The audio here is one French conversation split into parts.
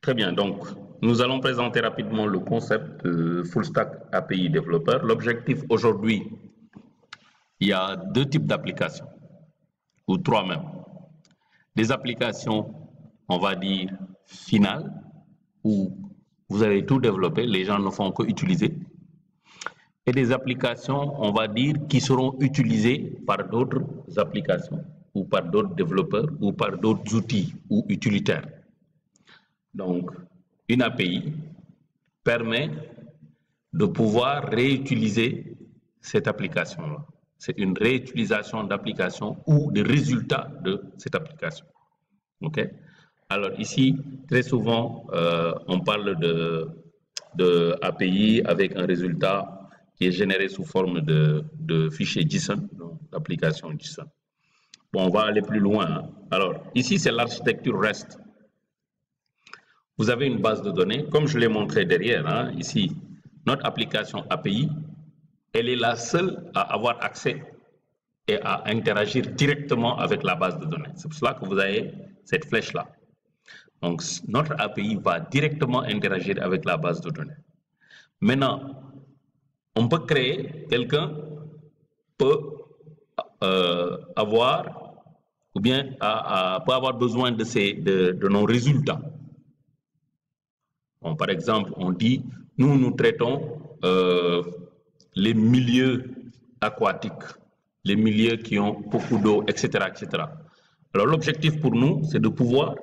Très bien, donc nous allons présenter rapidement le concept de Full Stack API développeur. L'objectif aujourd'hui, il y a deux types d'applications, ou trois même. Des applications, on va dire, finales, où vous avez tout développé, les gens ne font que utiliser. Et des applications, on va dire, qui seront utilisées par d'autres applications, ou par d'autres développeurs, ou par d'autres outils ou utilitaires. Donc, une API permet de pouvoir réutiliser cette application-là. C'est une réutilisation d'application ou des résultats de cette application. OK? Alors ici, très souvent, on parle de API avec un résultat qui est généré sous forme de fichier JSON, d'application JSON. Bon, on va aller plus loin. Hein. Alors, ici, c'est l'architecture REST. Vous avez une base de données, comme je l'ai montré derrière, hein, ici, notre application API, elle est la seule à avoir accès et à interagir directement avec la base de données. C'est pour cela que vous avez cette flèche-là. Donc, notre API va directement interagir avec la base de données. Maintenant, on peut créer, quelqu'un peut avoir, ou bien peut avoir besoin de nos résultats. Bon, par exemple, on dit, nous traitons les milieux aquatiques, les milieux qui ont beaucoup d'eau, etc., etc. Alors, l'objectif pour nous, c'est de pouvoir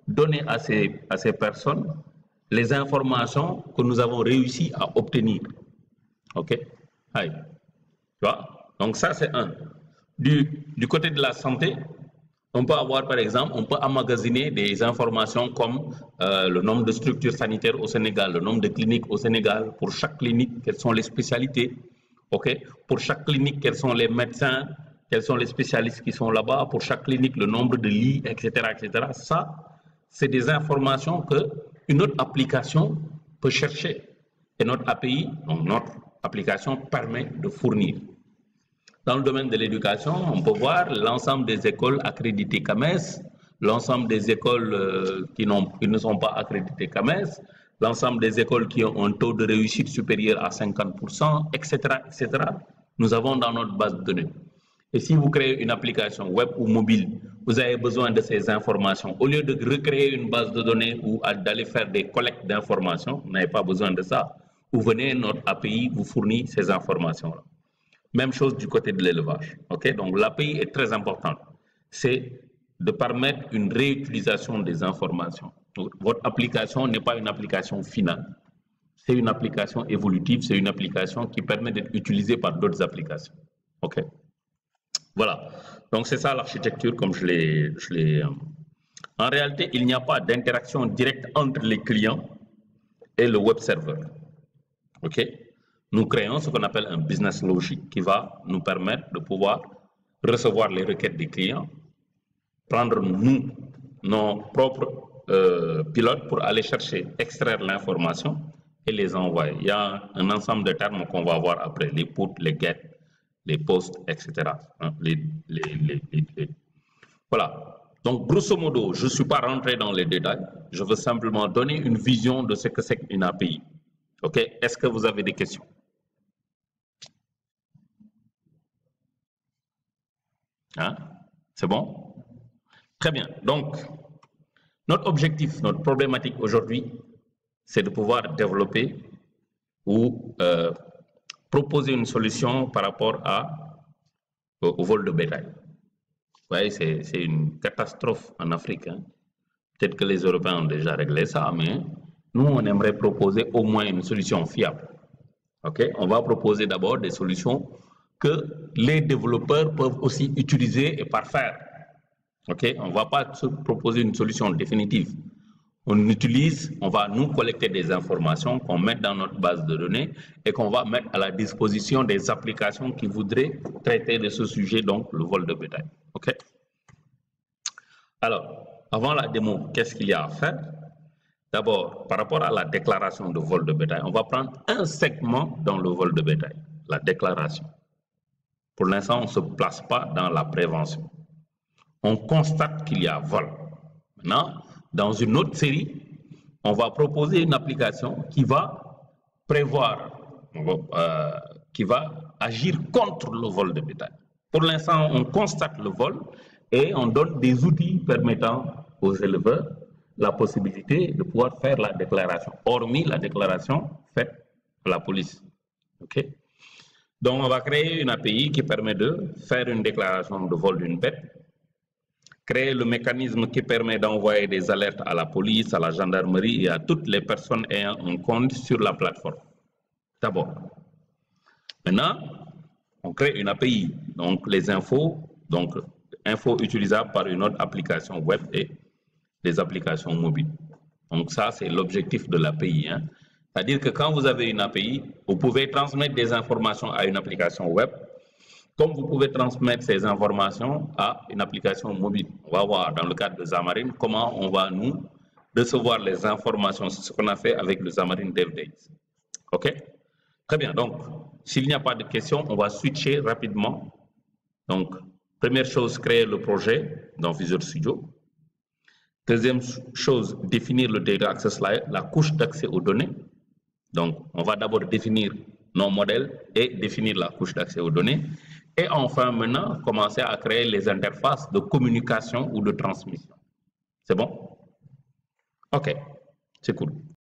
donner à ces personnes les informations que nous avons réussi à obtenir. OK? Aïe. Tu vois? Donc, ça, c'est un. Du côté de la santé, on peut avoir, par exemple, on peut emmagasiner des informations comme le nombre de structures sanitaires au Sénégal, le nombre de cliniques au Sénégal, pour chaque clinique, quelles sont les spécialités, ok? Pour chaque clinique, quels sont les médecins, quels sont les spécialistes qui sont là-bas, pour chaque clinique, le nombre de lits, etc., etc. Ça, c'est des informations qu'une autre application peut chercher. Et notre API, donc notre application, permet de fournir. Dans le domaine de l'éducation, on peut voir l'ensemble des écoles accréditées CAMES, l'ensemble des écoles qui ne sont pas accréditées CAMES, l'ensemble des écoles qui ont un taux de réussite supérieur à 50%, etc., etc. Nous avons dans notre base de données. Et si vous créez une application web ou mobile, vous avez besoin de ces informations. Au lieu de recréer une base de données ou d'aller faire des collectes d'informations, vous n'avez pas besoin de ça. Vous venez, notre API vous fournit ces informations-là. Même chose du côté de l'élevage. Okay? Donc l'API est très importante. C'est de permettre une réutilisation des informations. Donc, votre application n'est pas une application finale. C'est une application évolutive, c'est une application qui permet d'être utilisée par d'autres applications. OK? Voilà. Donc c'est ça l'architecture comme je l'ai. En réalité, il n'y a pas d'interaction directe entre les clients et le web server. OK? Nous créons ce qu'on appelle un business logic qui va nous permettre de pouvoir recevoir les requêtes des clients, prendre nos propres pilotes pour aller chercher, extraire l'information et les envoyer. Il y a un ensemble de termes qu'on va voir après, les put, les get, les posts, etc. Voilà. Donc, grosso modo, je ne suis pas rentré dans les détails. Je veux simplement donner une vision de ce que c'est qu'une API. OK? Est-ce que vous avez des questions? Hein? C'est bon? Très bien. Donc, notre objectif, notre problématique aujourd'hui, c'est de pouvoir développer ou proposer une solution par rapport au vol de bétail. Vous voyez, c'est une catastrophe en Afrique. Hein. Peut-être que les Européens ont déjà réglé ça, mais nous, on aimerait proposer au moins une solution fiable. Okay? On va proposer d'abord des solutions que les développeurs peuvent aussi utiliser et parfaire. Okay? On ne va pas se proposer une solution définitive. On va nous collecter des informations qu'on met dans notre base de données et qu'on va mettre à la disposition des applications qui voudraient traiter de ce sujet, donc le vol de bétail. Okay? Alors, avant la démo, qu'est-ce qu'il y a à faire? D'abord, par rapport à la déclaration de vol de bétail, on va prendre un segment dans le vol de bétail, la déclaration. Pour l'instant, on ne se place pas dans la prévention. On constate qu'il y a vol. Maintenant, dans une autre série, on va proposer une application qui va prévoir, qui va agir contre le vol de bétail. Pour l'instant, on constate le vol et on donne des outils permettant aux éleveurs la possibilité de pouvoir faire la déclaration, hormis la déclaration faite par la police. Okay? Donc, on va créer une API qui permet de faire une déclaration de vol d'une bête, créer le mécanisme qui permet d'envoyer des alertes à la police, à la gendarmerie et à toutes les personnes ayant un compte sur la plateforme. D'abord. Maintenant, on crée une API, donc les infos, donc infos utilisables par une autre application web et des applications mobiles. Donc ça, c'est l'objectif de l'API. Hein. C'est-à-dire que quand vous avez une API, vous pouvez transmettre des informations à une application web, comme vous pouvez transmettre ces informations à une application mobile. On va voir dans le cadre de Xamarin comment on va nous recevoir les informations, c'est ce qu'on a fait avec le Xamarin Dev Days. OK? Très bien, donc s'il n'y a pas de questions, on va switcher rapidement. Donc, première chose, créer le projet dans Visual Studio. Deuxième chose, définir le Data Access Layer, la couche d'accès aux données. Donc, on va d'abord définir nos modèles et définir la couche d'accès aux données. Et enfin, maintenant, commencer à créer les interfaces de communication ou de transmission. C'est bon? OK, c'est cool.